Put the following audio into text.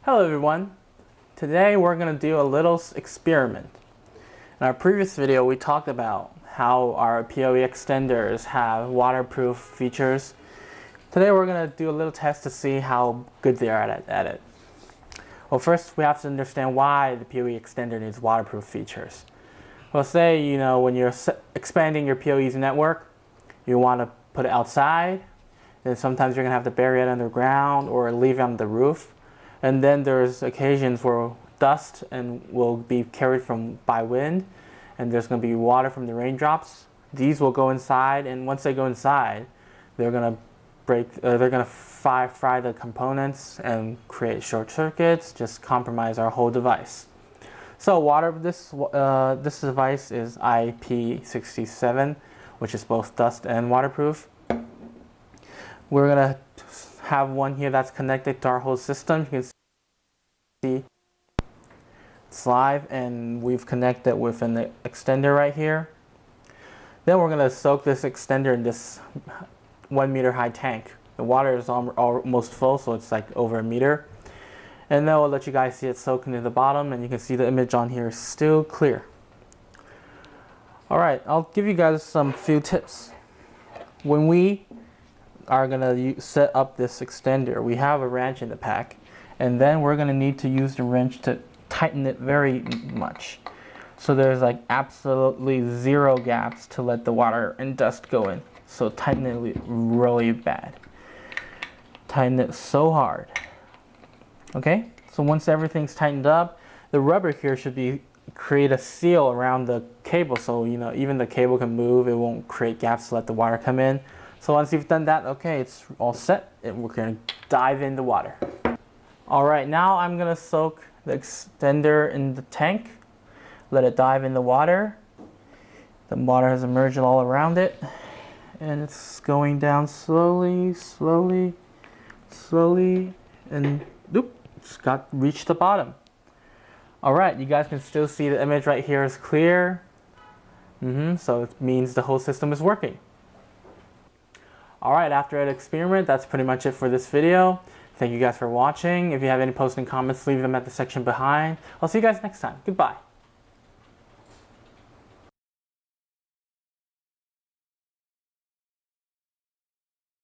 Hello everyone. Today we're going to do a little experiment. In our previous video we talked about how our PoE extenders have waterproof features. Today we're going to do a little test to see how good they are at it. Well, first we have to understand why the PoE extender needs waterproof features. Well, say when you're expanding your PoE's network, you want to put it outside, and sometimes you're going to have to bury it underground or leave it on the roof. And then there's occasions where dust will be carried by wind, and there's going to be water from the raindrops. These will go inside, and once they go inside, they're going to fry the components and create short circuits, just compromise our whole device. So this device is IP67, which is both dust and waterproof. We're going to have one here that's connected to our whole system. You can see it's live, and we've connected with an extender right here. Then we're going to soak this extender in this 1 meter high tank. The water is almost full, so it's like over a meter. And then we'll let you guys see it soaking to the bottom, and you can see the image on here is still clear. Alright, I'll give you guys some few tips. When we are going to set up this extender, we have a wrench in the pack, and then we're going to need to use the wrench to tighten it very much, so there's like absolutely zero gaps to let the water and dust go in. So tighten it really bad, tighten it so hard. Okay, so once everything's tightened up, the rubber here should create a seal around the cable, so even the cable can move, it won't create gaps to let the water come in. So once you've done that, okay, it's all set, and we're going to dive in the water. Alright, now I'm going to soak the extender in the tank, let it dive in the water. The water has emerged all around it, and it's going down slowly, slowly, slowly, and it's reached the bottom. Alright, you guys can still see the image right here is clear. So it means the whole system is working. Alright, after that experiment, that's pretty much it for this video. Thank you guys for watching. If you have any posts and comments, leave them at the section behind. I'll see you guys next time. Goodbye.